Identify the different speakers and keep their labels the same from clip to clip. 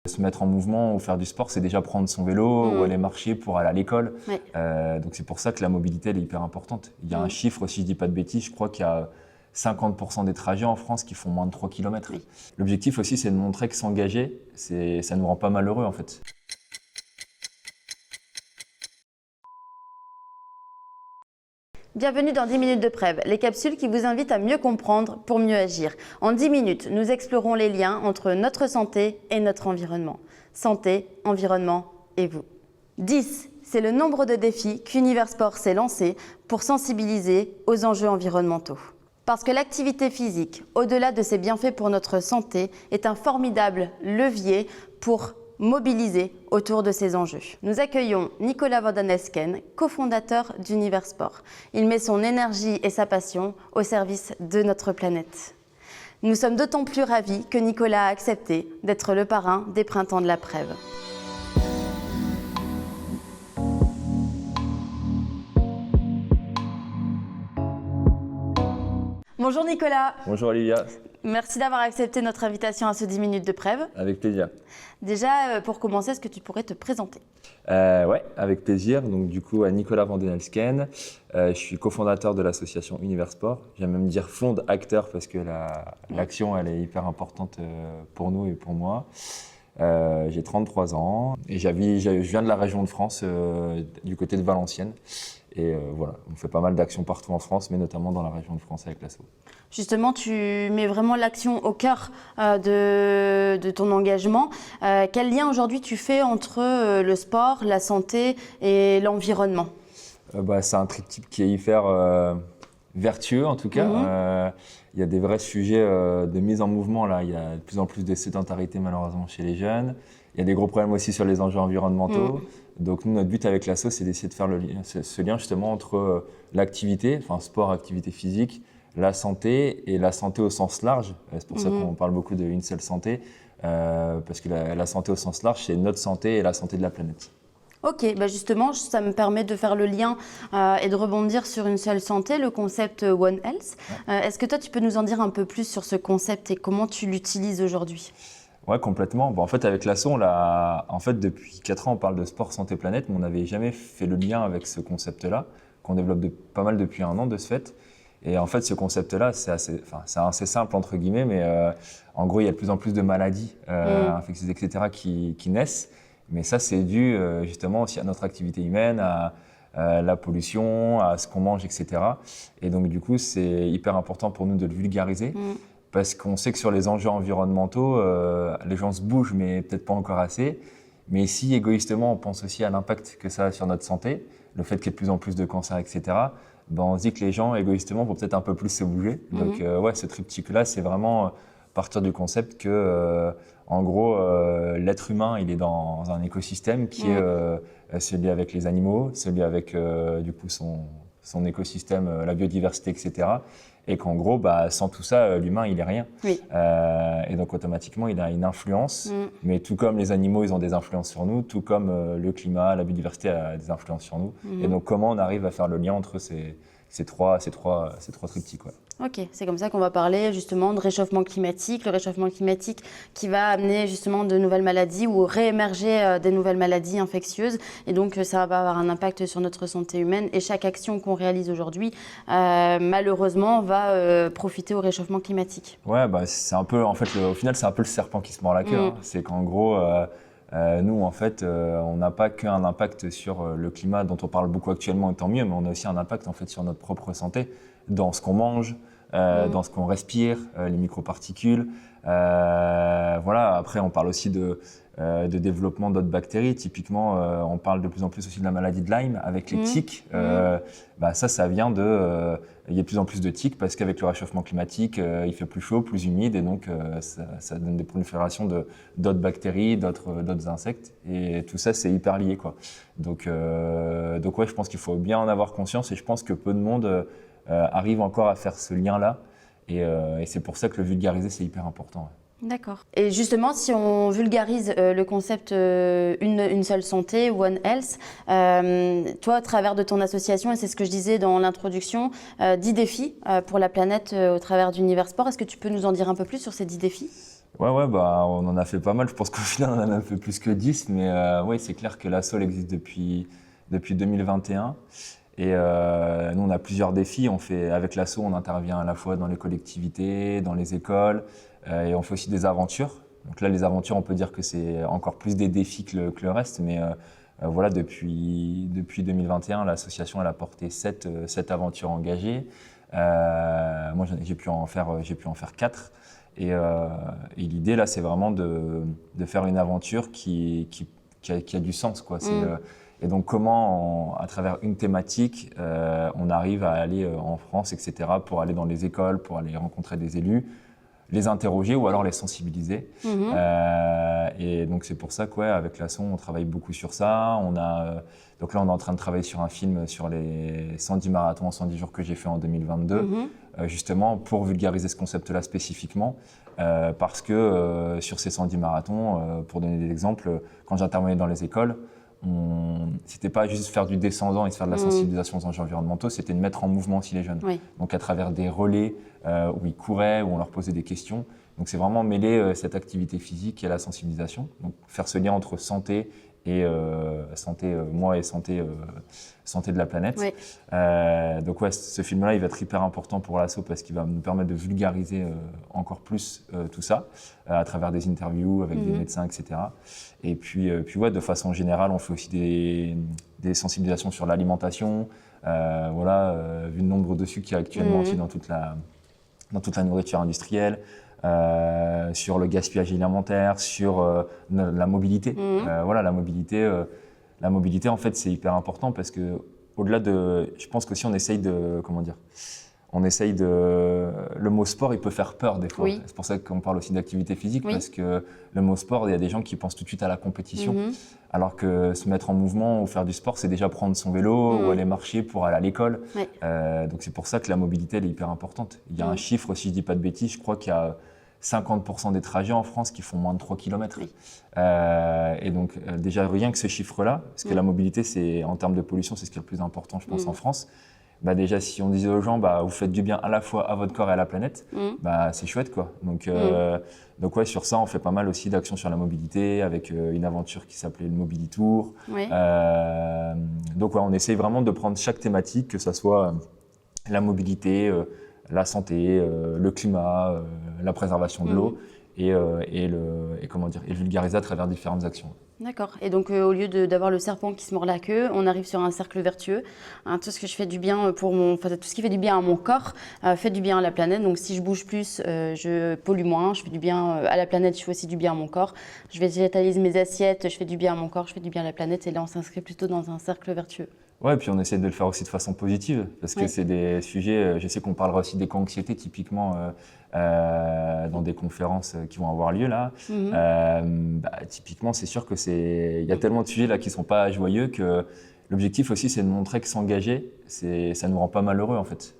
Speaker 1: Se mettre en mouvement ou faire du sport, c'est déjà prendre son vélo ou aller marcher pour aller à l'école.
Speaker 2: Oui.
Speaker 1: Donc c'est pour ça que la mobilité elle est hyper importante. Il y a un chiffre, si je ne dis pas de bêtises, je crois qu'il y a 50% des trajets en France qui font moins de 3 km.
Speaker 2: Oui.
Speaker 1: L'objectif aussi, c'est de montrer que s'engager, ça nous rend pas malheureux en fait.
Speaker 2: Bienvenue dans 10 minutes de Prève, les capsules qui vous invitent à mieux comprendre pour mieux agir. En 10 minutes, nous explorons les liens entre notre santé et notre environnement. Santé, environnement et vous. 10, c'est le nombre de défis qu'Univers Sport s'est lancé pour sensibiliser aux enjeux environnementaux. Parce que l'activité physique, au-delà de ses bienfaits pour notre santé, est un formidable levier pour mobilisés autour de ces enjeux. Nous accueillons Nicolas Van Den Elsken, cofondateur d'Univers Sport. Il met son énergie et sa passion au service de notre planète. Nous sommes d'autant plus ravis que Nicolas a accepté d'être le parrain des Printemps de la Prève. Bonjour Nicolas.
Speaker 1: Bonjour Olivia.
Speaker 2: Merci d'avoir accepté notre invitation à ce 10 minutes de Prève.
Speaker 1: Avec plaisir.
Speaker 2: Déjà, pour commencer, est-ce que tu pourrais te présenter ?
Speaker 1: Ouais, avec plaisir. Donc du coup, Nicolas Van Den Elsken. Je suis cofondateur de l'association Univers Sport. J'aime même dire fonde-acteur parce que l'action, elle est hyper importante pour nous et pour moi. J'ai 33 ans et je viens de la région de France, du côté de Valenciennes. Et voilà, on fait pas mal d'actions partout en France, mais notamment dans la région de France avec l'asso.
Speaker 2: Justement, tu mets vraiment l'action au cœur de ton engagement. Quel lien aujourd'hui tu fais entre le sport, la santé et l'environnement ?
Speaker 1: C'est un triptyque qui est hyper vertueux en tout cas. Il y a des vrais sujets de mise en mouvement là. Il y a de plus en plus de sédentarité malheureusement chez les jeunes. Il y a des gros problèmes aussi sur les enjeux environnementaux. Donc nous, notre but avec l'asso, c'est d'essayer de faire ce lien justement entre l'activité, enfin sport, activité physique, la santé et la santé au sens large. C'est pour ça qu'on parle beaucoup d'une seule santé, parce que la santé au sens large, c'est notre santé et la santé de la planète.
Speaker 2: Ok, justement, ça me permet de faire le lien et de rebondir sur une seule santé, le concept One Health. Est-ce que toi, tu peux nous en dire un peu plus sur ce concept et comment tu l'utilises aujourd'hui ?
Speaker 1: Ouais, complètement. En fait, avec l'asso, depuis 4 ans, on parle de sport, santé, planète, mais on n'avait jamais fait le lien avec ce concept-là, qu'on développe pas mal depuis 1 an de ce fait. Et en fait, ce concept-là, c'est assez simple, entre guillemets, mais en gros, il y a de plus en plus de maladies infectieuses, etc., qui naissent. Mais ça, c'est dû justement aussi à notre activité humaine, à la pollution, à ce qu'on mange, etc. Et donc, du coup, c'est hyper important pour nous de le vulgariser. Parce qu'on sait que sur les enjeux environnementaux, les gens se bougent, mais peut-être pas encore assez. Mais si égoïstement, on pense aussi à l'impact que ça a sur notre santé, le fait qu'il y ait de plus en plus de cancers, etc., on se dit que les gens, égoïstement, vont peut-être un peu plus se bouger. Donc, ce triptyque-là, c'est vraiment partir du concept que, en gros, l'être humain, il est dans un écosystème qui est celui avec les animaux, celui avec, du coup, son écosystème, la biodiversité, etc., et qu'en gros, sans tout ça, l'humain, il est rien.
Speaker 2: Oui.
Speaker 1: Et donc, automatiquement, il a une influence. Mais tout comme les animaux, ils ont des influences sur nous, tout comme le climat, la biodiversité a des influences sur nous. Et donc, comment on arrive à faire le lien entre ces trois triptyques, ouais.
Speaker 2: Ok, c'est comme ça qu'on va parler justement de réchauffement climatique, le réchauffement climatique qui va amener justement de nouvelles maladies ou réémerger des nouvelles maladies infectieuses, et donc ça va avoir un impact sur notre santé humaine, et chaque action qu'on réalise aujourd'hui malheureusement va profiter au réchauffement climatique.
Speaker 1: Ouais, c'est un peu, en fait, au final c'est un peu le serpent qui se mord la queue, C'est qu'en gros nous, en fait, on n'a pas qu'un impact sur le climat dont on parle beaucoup actuellement, et tant mieux, mais on a aussi un impact en fait sur notre propre santé, dans ce qu'on mange, dans ce qu'on respire, les microparticules. Voilà. Après, on parle aussi de développement d'autres bactéries. Typiquement, on parle de plus en plus aussi de la maladie de Lyme avec les tiques. Ça vient de... il y a de plus en plus de tiques parce qu'avec le réchauffement climatique, il fait plus chaud, plus humide, et donc ça donne des proliférations d'autres bactéries, d'autres insectes. Et tout ça, c'est hyper lié, quoi. Donc ouais, je pense qu'il faut bien en avoir conscience, et je pense que peu de monde arrive encore à faire ce lien-là. Et c'est pour ça que le vulgariser, c'est hyper important. Ouais.
Speaker 2: D'accord. Et justement, si on vulgarise le concept une seule santé, One Health, toi, à travers de ton association, et c'est ce que je disais dans l'introduction, 10 défis pour la planète au travers d'Univers Sport, est-ce que tu peux nous en dire un peu plus sur ces 10 défis ?
Speaker 1: Ouais, bah, on en a fait pas mal. Je pense qu'au final, on en a même fait plus que 10. Mais oui, c'est clair que l'asso elle existe depuis 2021. Et nous, on a plusieurs défis. Avec l'asso, on intervient à la fois dans les collectivités, dans les écoles, et on fait aussi des aventures. Donc là, les aventures, on peut dire que c'est encore plus des défis que le reste. Mais voilà, depuis 2021, l'association elle a porté 7 aventures engagées. Moi, j'ai pu en faire 4. Et l'idée, là, c'est vraiment de faire une aventure qui a du sens, quoi. Et donc, comment, à travers une thématique, on arrive à aller en France, etc., pour aller dans les écoles, pour aller rencontrer des élus, les interroger ou alors les sensibiliser. Et donc, c'est pour ça qu'avec l'asso, on travaille beaucoup sur ça. Donc là, on est en train de travailler sur un film sur les 110 marathons en 110 jours que j'ai fait en 2022, justement pour vulgariser ce concept-là spécifiquement. Parce que sur ces 110 marathons, pour donner des exemples, quand j'intervenais dans les écoles, c'était pas juste faire du descendant et se faire de la sensibilisation aux enjeux environnementaux, c'était de mettre en mouvement aussi les jeunes. Oui. Donc à travers des relais où ils couraient, où on leur posait des questions. Donc c'est vraiment mêler cette activité physique et la sensibilisation. Donc faire ce lien entre santé et moi et santé de la planète. Oui. Donc ce film-là, il va être hyper important pour l'asso parce qu'il va nous permettre de vulgariser encore plus tout ça à travers des interviews avec des médecins, etc. Et puis de façon générale, on fait aussi des sensibilisations sur l'alimentation. Vu le nombre de sucres qu'il y a actuellement aussi dans toute la nourriture industrielle. Sur le gaspillage alimentaire, sur la mobilité. La mobilité, en fait, c'est hyper important parce que au-delà de, je pense qu'aussi on essaye de, le mot sport, il peut faire peur des fois. Oui. C'est pour ça qu'on parle aussi d'activité physique, parce que le mot sport, il y a des gens qui pensent tout de suite à la compétition, alors que se mettre en mouvement ou faire du sport, c'est déjà prendre son vélo ou aller marcher pour aller à l'école. Oui. Donc c'est pour ça que la mobilité, elle est hyper importante. Il y a un chiffre, si je dis pas de bêtises, je crois qu'il y a 50% des trajets en France qui font moins de 3 km. Oui. Et donc, déjà, rien que ce chiffre-là, parce que la mobilité, en termes de pollution, c'est ce qui est le plus important, je pense, en France. Bah déjà, si on disait aux gens, vous faites du bien à la fois à votre corps et à la planète, c'est chouette, quoi. Donc sur ça, on fait pas mal aussi d'actions sur la mobilité, avec une aventure qui s'appelait le Mobili Tour. Oui. On essaye vraiment de prendre chaque thématique, que ce soit la mobilité, la santé, le climat, la préservation de l'eau et vulgariser à travers différentes actions.
Speaker 2: D'accord. Et donc, au lieu d'avoir le serpent qui se mord la queue, on arrive sur un cercle vertueux. Tout ce que je fais du bien tout ce qui fait du bien à mon corps fait du bien à la planète. Donc, si je bouge plus, je pollue moins. Je fais du bien à la planète, je fais aussi du bien à mon corps. Je végétalise mes assiettes, je fais du bien à mon corps, je fais du bien à la planète. Et là, on s'inscrit plutôt dans un cercle vertueux.
Speaker 1: Ouais, et puis on essaie de le faire aussi de façon positive, parce que c'est des sujets, je sais qu'on parlera aussi d'éco-anxiété typiquement dans des conférences qui vont avoir lieu là. Typiquement, c'est sûr il y a tellement de sujets là qui sont pas joyeux que l'objectif aussi c'est de montrer que s'engager, ça nous rend pas malheureux en fait.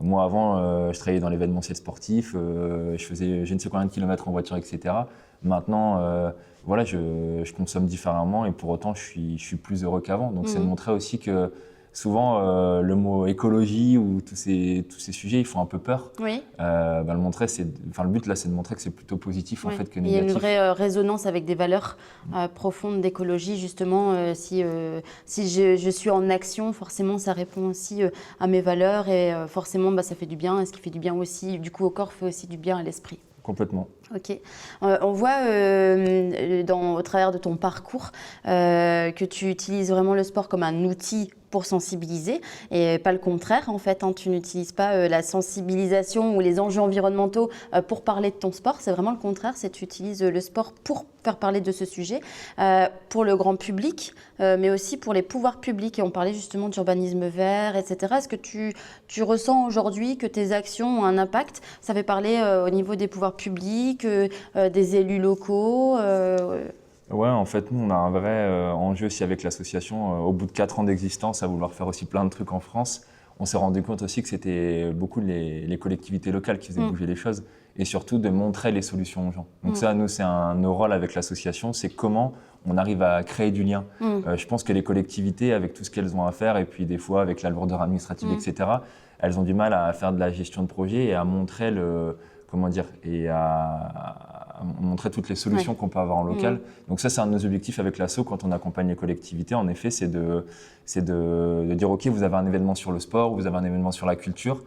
Speaker 1: Moi avant, je travaillais dans l'événementiel sportif, je faisais je ne sais combien de kilomètres en voiture, etc. Maintenant, je consomme différemment et pour autant, je suis plus heureux qu'avant. Donc, c'est de montrer aussi que souvent, le mot écologie ou tous ces sujets, ils font un peu peur. Oui. Le but là, c'est de montrer que c'est plutôt positif en fait que négatif.
Speaker 2: Il y a une vraie résonance avec des valeurs profondes d'écologie, justement. Si je suis en action, forcément, ça répond aussi à mes valeurs et forcément, ça fait du bien. Et ce qui fait du bien aussi, du coup, au corps, fait aussi du bien à l'esprit.
Speaker 1: Complètement.
Speaker 2: Ok. On voit au travers de ton parcours que tu utilises vraiment le sport comme un outil pour sensibiliser et pas le contraire en fait. Tu n'utilises pas la sensibilisation ou les enjeux environnementaux pour parler de ton sport. C'est vraiment le contraire. Tu utilises le sport pour faire parler de ce sujet pour le grand public, mais aussi pour les pouvoirs publics. Et on parlait justement d'urbanisme vert, etc. Est-ce que tu ressens aujourd'hui que tes actions ont un impact? Ça fait parler au niveau des pouvoirs publics, des élus locaux
Speaker 1: Ouais, en fait, nous, on a un vrai enjeu aussi avec l'association. Au bout de 4 ans d'existence, à vouloir faire aussi plein de trucs en France, on s'est rendu compte aussi que c'était beaucoup les collectivités locales qui faisaient bouger les choses et surtout de montrer les solutions aux gens. Donc ça, nous, c'est nos rôles avec l'association, c'est comment on arrive à créer du lien. Je pense que les collectivités, avec tout ce qu'elles ont à faire et puis des fois avec la lourdeur administrative, etc., elles ont du mal à faire de la gestion de projet et à montrer et à montrer toutes les solutions qu'on peut avoir en local. Donc ça, c'est un de nos objectifs avec l'asso quand on accompagne les collectivités. En effet, c'est de dire, OK, vous avez un événement sur le sport, vous avez un événement sur la culture,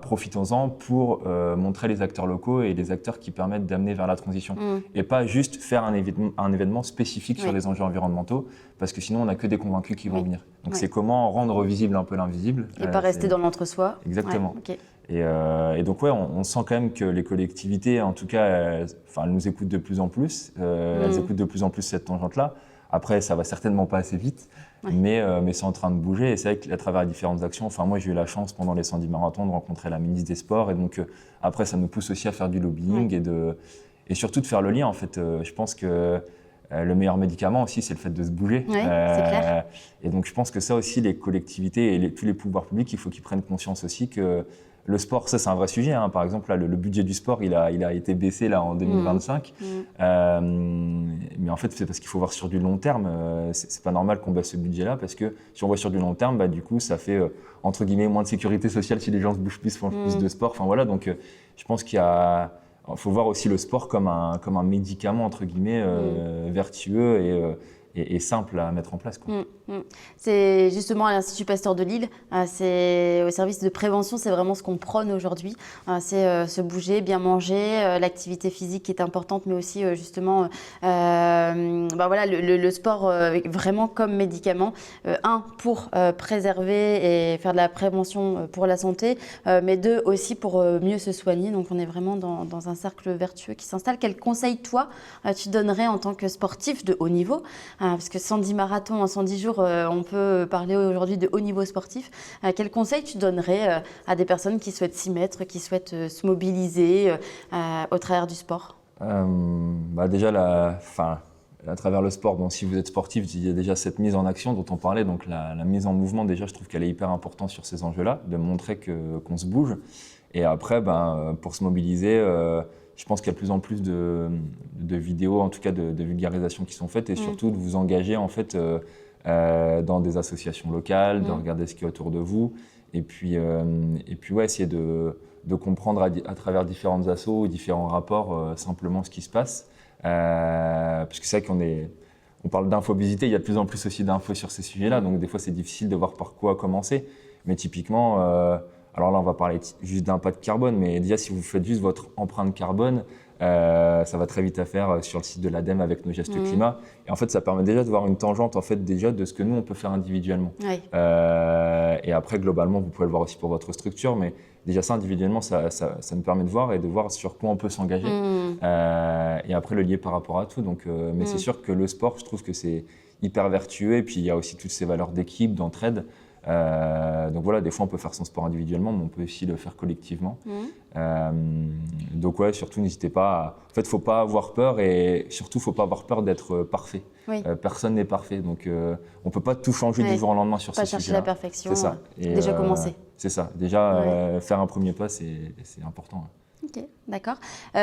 Speaker 1: profitons-en pour montrer les acteurs locaux et les acteurs qui permettent d'amener vers la transition. Et pas juste faire un événement spécifique sur les enjeux environnementaux, parce que sinon, on n'a que des convaincus qui vont venir. Donc c'est comment rendre visible un peu l'invisible.
Speaker 2: Et pas rester dans l'entre-soi.
Speaker 1: Exactement.
Speaker 2: Ouais,
Speaker 1: Et donc, on sent quand même que les collectivités, en tout cas, elles nous écoutent de plus en plus. Elles écoutent de plus en plus cette tangente-là. Après, ça va certainement pas assez vite, mais c'est en train de bouger. Et c'est vrai qu'à travers différentes actions, moi, j'ai eu la chance pendant les 110 marathons de rencontrer la ministre des Sports. Et donc, après, ça nous pousse aussi à faire du lobbying et surtout de faire le lien. En fait, je pense que le meilleur médicament aussi, c'est le fait de se bouger.
Speaker 2: Oui, c'est clair.
Speaker 1: Et donc, je pense que ça aussi, les collectivités et tous les pouvoirs publics, il faut qu'ils prennent conscience aussi que le sport, ça, c'est un vrai sujet. Par exemple, là, le budget du sport, il a été baissé là, en 2025. Mais en fait, c'est parce qu'il faut voir sur du long terme. C'est pas normal qu'on baisse ce budget-là parce que si on voit sur du long terme, du coup, ça fait, entre guillemets, moins de sécurité sociale si les gens se bougent plus, font plus de sport. Enfin, voilà, donc je pense qu'il faut voir aussi le sport comme un médicament, entre guillemets, vertueux et simple à mettre en place, quoi.
Speaker 2: C'est justement à l'Institut Pasteur de Lille, c'est au service de prévention, c'est vraiment ce qu'on prône aujourd'hui. C'est se bouger, bien manger, l'activité physique qui est importante, mais aussi justement le sport vraiment comme médicament. Pour préserver et faire de la prévention pour la santé, mais deux, aussi pour mieux se soigner. Donc on est vraiment dans un cercle vertueux qui s'installe. Quel conseil, toi, tu donnerais en tant que sportif de haut niveau? Parce que 110 marathons en 110 jours, on peut parler aujourd'hui de haut niveau sportif. Quel conseil tu donnerais à des personnes qui souhaitent s'y mettre, qui souhaitent se mobiliser au travers du sport?
Speaker 1: Déjà, à travers le sport, si vous êtes sportif, il y a déjà cette mise en action dont on parlait. Donc la mise en mouvement, déjà, je trouve qu'elle est hyper importante sur ces enjeux-là, de montrer qu'on se bouge. Et après, pour se mobiliser, je pense qu'il y a de plus en plus de vidéos, en tout cas de vulgarisation qui sont faites, et surtout de vous engager en fait dans des associations locales, de regarder ce qu'il y a autour de vous, et puis essayer de comprendre à travers différentes assos, différents rapports, simplement ce qui se passe. Parce que c'est vrai on parle d'infobésité, il y a de plus en plus aussi d'infos sur ces sujets-là, donc des fois c'est difficile de voir par quoi commencer. Mais typiquement, alors là on va parler juste d'impact carbone, mais déjà si vous faites juste votre empreinte carbone, ça va très vite à faire sur le site de l'ADEME avec nos gestes climat. Et en fait, ça permet déjà de voir une tangente en fait, déjà de ce que nous, on peut faire individuellement. Et après, globalement, vous pouvez le voir aussi pour votre structure, mais déjà ça, individuellement, ça nous permet de voir et de voir sur quoi on peut s'engager. Et après, le lier par rapport à tout. Donc, mais c'est sûr que le sport, je trouve que c'est hyper vertueux. Et puis, il y a aussi toutes ces valeurs d'équipe, d'entraide. Donc voilà, des fois on peut faire son sport individuellement, mais on peut aussi le faire collectivement. Donc ouais, surtout n'hésitez pas. En fait, faut pas avoir peur et surtout faut pas avoir peur d'être parfait. Personne n'est parfait, donc on peut pas tout changer du jour au lendemain sur ce sujet-là.
Speaker 2: Pas chercher la perfection.
Speaker 1: C'est ça. Et,
Speaker 2: déjà commencer.
Speaker 1: C'est ça. Déjà faire un premier pas, c'est important.
Speaker 2: Ok, d'accord. On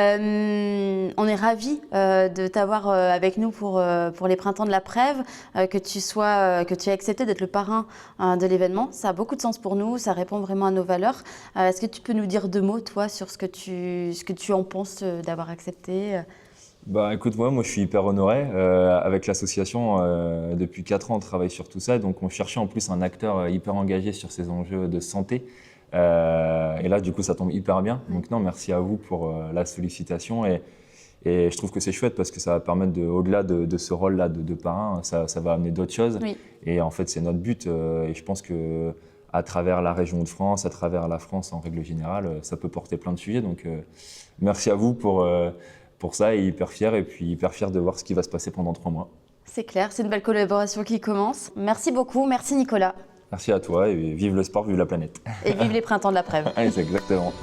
Speaker 2: est ravis de t'avoir avec nous pour les Printemps de la Prève, que tu aies accepté d'être le parrain de l'événement. Ça a beaucoup de sens pour nous, ça répond vraiment à nos valeurs. Est-ce que tu peux nous dire deux mots, toi, sur ce que tu en penses d'avoir accepté?
Speaker 1: Écoute, moi je suis hyper honoré. Avec l'association, depuis 4 ans, on travaille sur tout ça. Donc on cherchait en plus un acteur hyper engagé sur ces enjeux de santé. Et là, du coup, ça tombe hyper bien. Donc non, merci à vous pour la sollicitation. Et je trouve que c'est chouette parce que ça va permettre, au-delà de ce rôle-là de parrain, ça va amener d'autres choses. Et en fait, c'est notre but. Et je pense qu'à travers la région de France, à travers la France en règle générale, ça peut porter plein de sujets. Donc merci à vous pour ça, et hyper fier. Et puis hyper fier de voir ce qui va se passer pendant 3 mois.
Speaker 2: C'est clair, c'est une belle collaboration qui commence. Merci beaucoup, merci Nicolas.
Speaker 1: Merci à toi et vive le sport, vive la planète.
Speaker 2: Et vive les Printemps de la Prève.
Speaker 1: C'est exactement.